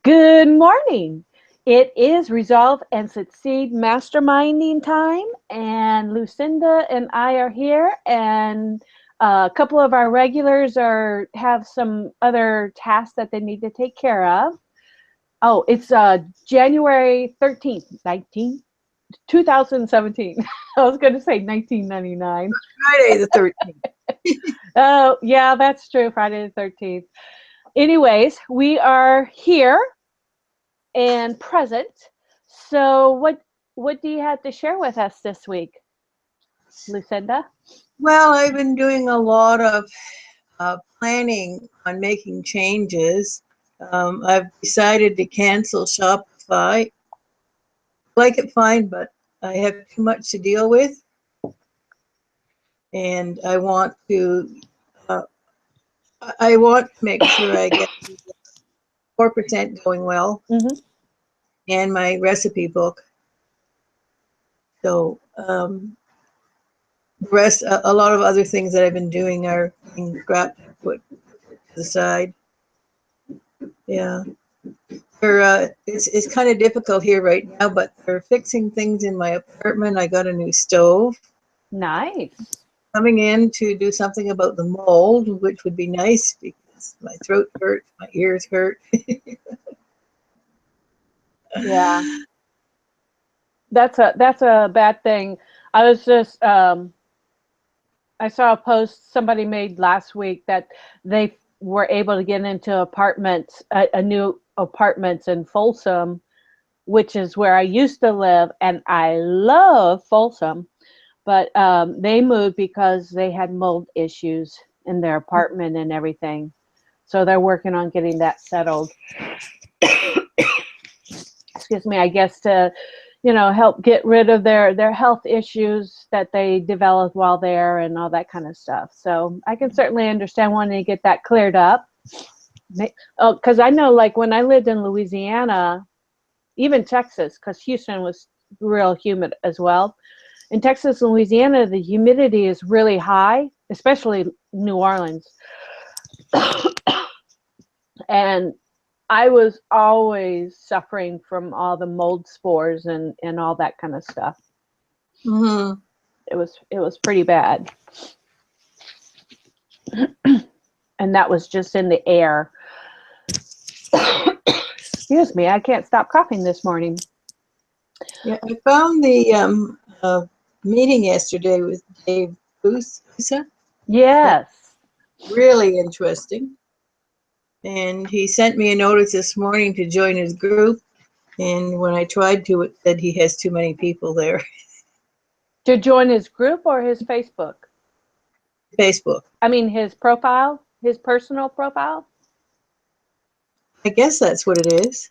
Good morning. It is Resolve and Succeed Masterminding time, and Lucinda and I are here, and a couple of our regulars are have some other tasks that they need to take care of. Oh, it's January 13th, 2017. I was going to say 1999. Friday the 13th. Oh, yeah, that's true. Friday the 13th. Anyways, we are here and present. So what do you have to share with us this week, Lucinda? Well, I've been doing a lot of planning on making changes. I've decided to cancel Shopify. I like it fine, but I have too much to deal with, and uh, I want to make sure I get 4% going well Mm-hmm. and my recipe book. So the rest, a lot of other things that I've been doing are being scrapped, put to the side. Yeah. It's kind of difficult here right now, but they're fixing things in my apartment. I got a new stove. Nice. Coming in to do something about the mold, which would be nice because my throat hurts, my ears hurt. Yeah, that's a bad thing. I was just I saw a post somebody made last week that they were able to get into apartments, a new apartments in Folsom, which is where I used to live, and I love Folsom. But they moved because they had mold issues in their apartment and everything. So they're working on getting that settled. Excuse me, I guess to, help get rid of their health issues that they developed while there and all that kind of stuff. So I can certainly understand wanting to get that cleared up. Oh, because I know, like when I lived in Louisiana, even Texas, because Houston was real humid as well. In Texas and Louisiana, the humidity is really high, especially New Orleans. And I was always suffering from all the mold spores and all that kind of stuff. Hmm. It was pretty bad. And that was just in the air. Excuse me, I can't stop coughing this morning. Yeah, I found the meeting yesterday with Dave Lusa Yes. really interesting. And he sent me a notice this morning to join his group. And when I tried to, it said he has too many people there. To join his group or his Facebook? Facebook. I mean his profile, his personal profile? I guess that's what it is.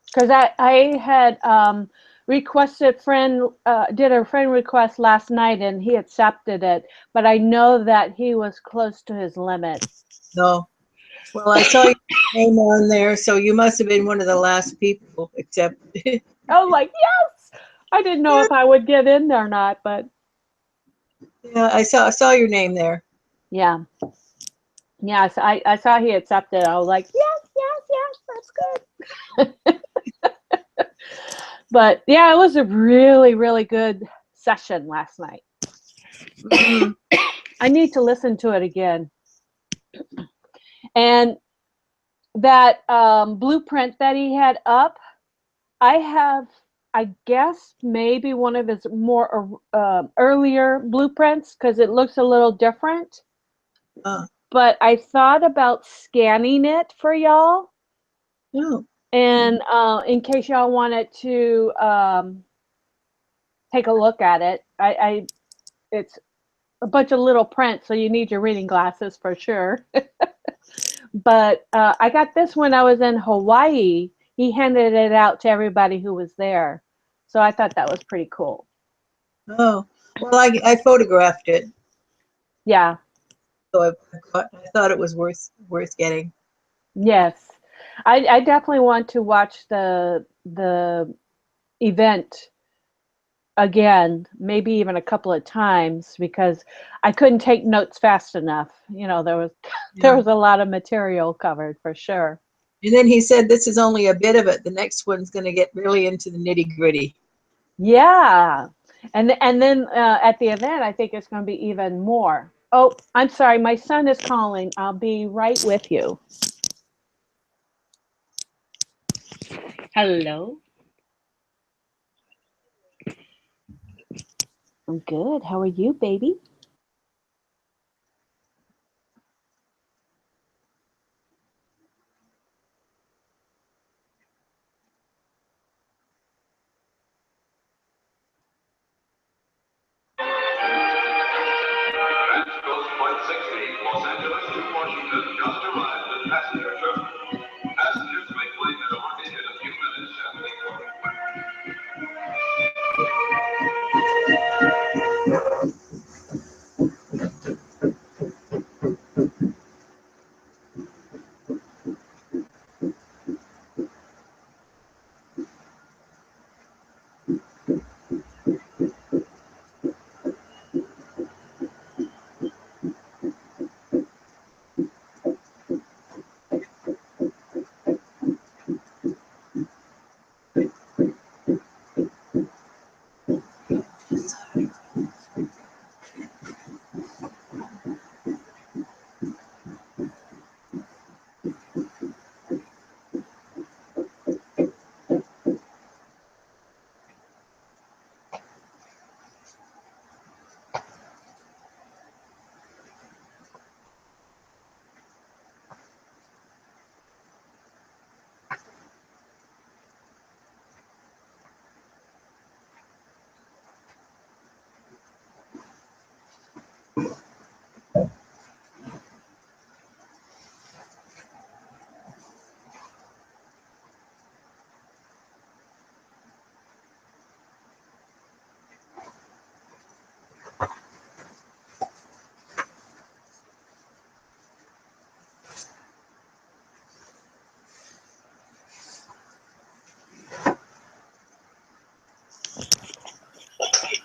Because I had requested friend did a friend request last night and he accepted it, but I know that he was close to his limit. No. Well, I saw your name on there, so you must have been one of the last people accepted. I was like, yes. I didn't know Yeah, if I would get in there or not, but yeah, I saw your name there. yeah, yeah. So I saw he accepted. I was like, yes, yes, yes, that's good. But yeah, it was a really, really good session last night. Hmm. I need to listen to it again. And that blueprint that he had up, I have, I guess, maybe one of his more earlier blueprints because it looks a little different. Oh, But I thought about scanning it for y'all, no. and in case y'all wanted to take a look at it. It's a bunch of little prints, so you need your reading glasses for sure. But I got this when I was in Hawaii. He handed it out to everybody who was there. So I thought that was pretty cool. Oh, well, I photographed it, Yeah. so I thought it was worth getting. Yes. I definitely want to watch the event again, maybe even a couple of times because I couldn't take notes fast enough. There was there Yeah. was a lot of material covered for sure. And then he said, this is only a bit of it. The next one's going to get really into the nitty gritty. Yeah. And then at the event, I think it's going to be even more. Oh, I'm sorry. My son is calling. I'll be right with you. Hello. I'm good. How are you, baby? Coast Flight 16, Los Angeles to Washington, just arrived at passenger terminal. Passengers may fly to departing in a few minutes at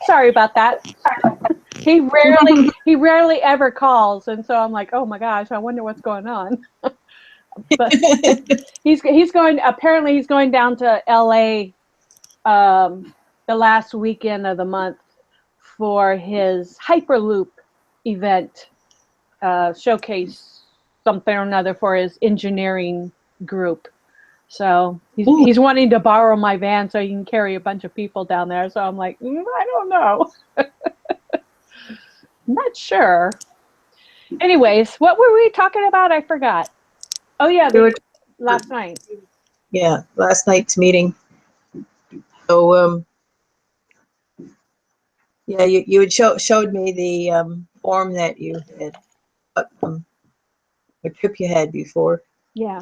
Sorry about that. He rarely ever calls, and so I'm like, oh my gosh, I wonder what's going on. But he's going. Apparently, he's going down to L.A. The last weekend of the month for his Hyperloop event, showcase something or another for his engineering group. So he's wanting to borrow my van so he can carry a bunch of people down there. So I'm like, I don't know. I'm not sure. Anyways, what were we talking about? I forgot. Oh yeah, We were, last night. yeah, last night's meeting. So, yeah, you had showed me the form that you had, a trip you had before. Yeah.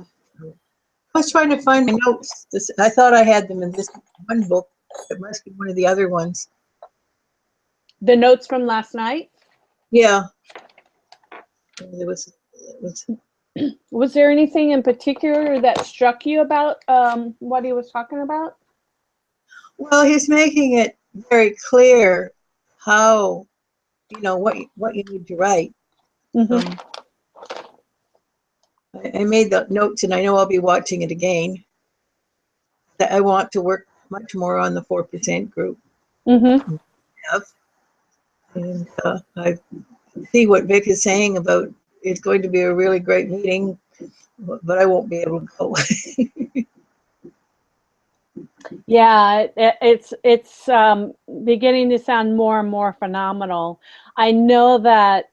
I was trying to find my notes. I thought I had them in this one book. It must be one of the other ones. The notes from last night. Yeah, it was. Was there anything in particular that struck you about what he was talking about? Well, he's making it very clear how, what you need to write. Mm-hmm. Um, I made the notes, and I know I'll be watching it again. That I want to work much more on the 4% group. Mm-hmm. And I see what Vic is saying about it's going to be a really great meeting, but I won't be able to go. Yeah, it's beginning to sound more and more phenomenal. I know that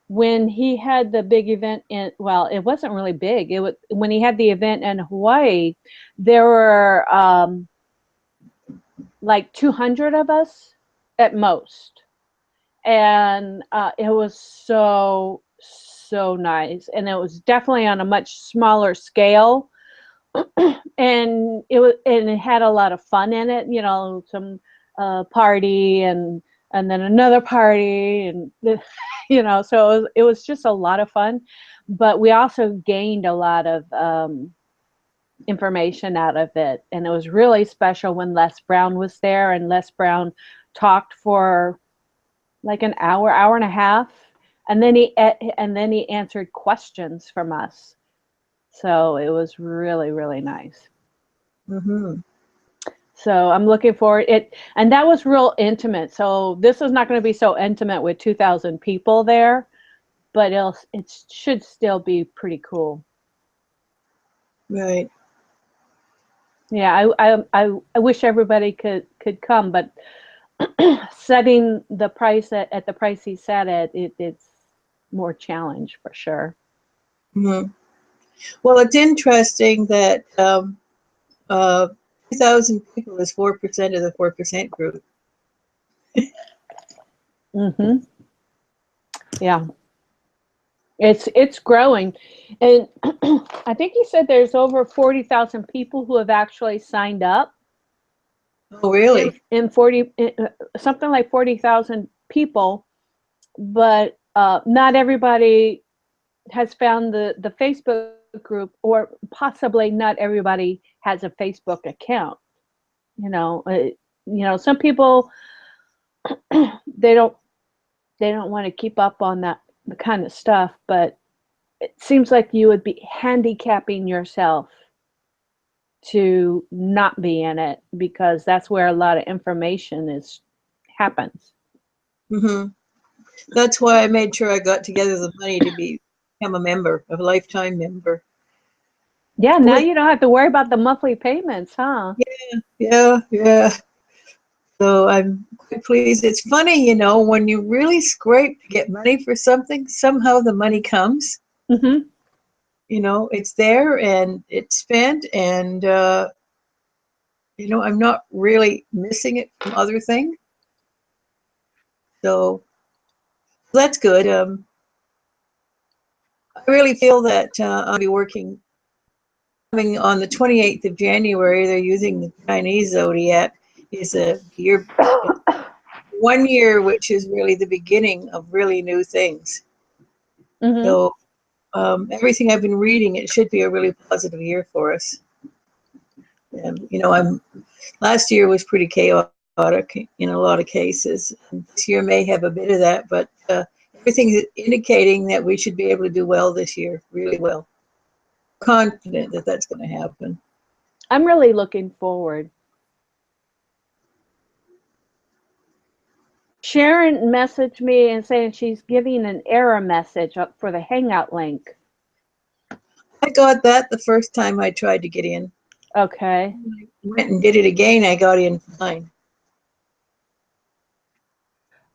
when he had the big event in, well, it wasn't really big. It was when he had the event in Hawaii, there were like 200 of us at most, and it was so nice, and it was definitely on a much smaller scale, and it had a lot of fun in it, some party, and then another party, and so it was just a lot of fun, but we also gained a lot of information out of it, and it was really special when Les Brown was there, and Les Brown talked for like an hour and a half, and then he answered questions from us. So it was really, really nice. Mm-hmm. So I'm looking forward it, and that was real intimate. So this is not going to be so intimate with 2,000 people there, but it should still be pretty cool. Right. Yeah, I wish everybody could come, but setting the price at the price he set it's more challenge for sure. Mm-hmm. Well, it's interesting that 2,000 people is 4% of the 4% group. Hmm. Yeah, it's growing, and I think he said there's over 40,000 people who have actually signed up. Oh, really? In 40 something like 40,000 people, but not everybody has found the Facebook group, or possibly not everybody has a Facebook account. You know, some people they don't they don't want to keep up on that the kind of stuff, but it seems like you would be handicapping yourself to not be in it, because that's where a lot of information is happens. Mm-hmm. That's why I made sure I got together the money to become a member, a lifetime member. Yeah, now With you don't have to worry about the monthly payments, huh? yeah. So I'm quite pleased. It's funny, when you really scrape to get money for something, somehow the money comes. Hmm. It's there and it's spent, and I'm not really missing it from other things. So that's good. I really feel that I'll be working. Coming on the 28th of January, they're using the Chinese zodiac is a year, 1 year, which is really the beginning of really new things. Hmm. So everything I've been reading, it should be a really positive year for us. And last year was pretty chaotic in a lot of cases. And this year may have a bit of that, but everything is indicating that we should be able to do well this year, really well. Confident that that's going to happen. I'm really looking forward. Sharon messaged me and saying she's giving an error message up for the Hangout link. I got that the first time I tried to get in. Okay. I went and did it again. I got in fine.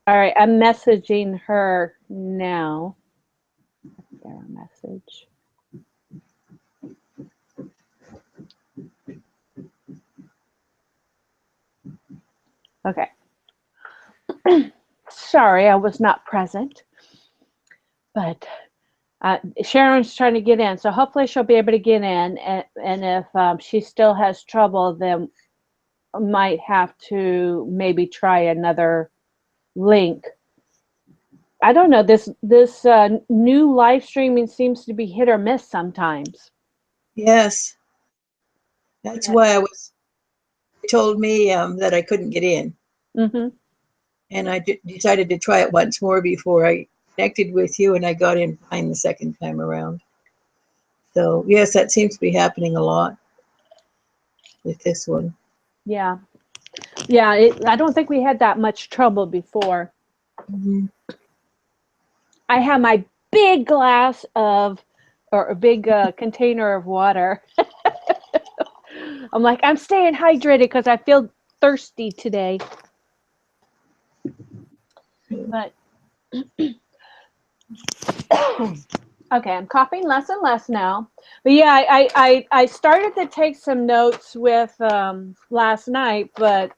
All right. I'm messaging her now. Error message. Okay. Sorry, I was not present, but Sharon's trying to get in, so hopefully she'll be able to get in. And if she still has trouble, then might have to maybe try another link. I don't know. This new live streaming seems to be hit or miss sometimes. Yes, that's why they told me that I couldn't get in. Mm-hmm. And I decided to try it once more before I connected with you, and I got in fine the second time around. So yes, that seems to be happening a lot with this one. Yeah, yeah. I don't think we had that much trouble before. Mm-hmm. I have my big glass of, or a big container of water. I'm like, I'm staying hydrated because I feel thirsty today. But okay, I'm coughing less and less now. But yeah, I started to take some notes with last night, but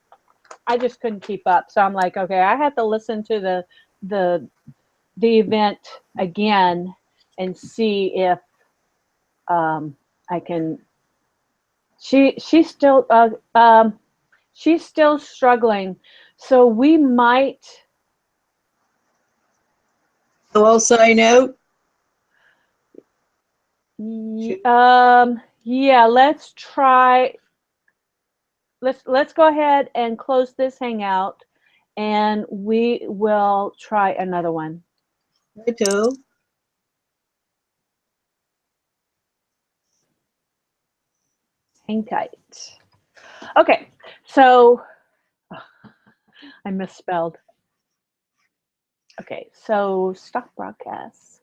I just couldn't keep up. So I'm like, okay, I have to listen to the the event again and see if I can. She's still struggling, so we might. So I'll sign out. Yeah, let's try. Let's go ahead and close this hangout, and we will try another one. Righto. Hang tight. Okay, so I misspelled. Okay, so stop broadcast.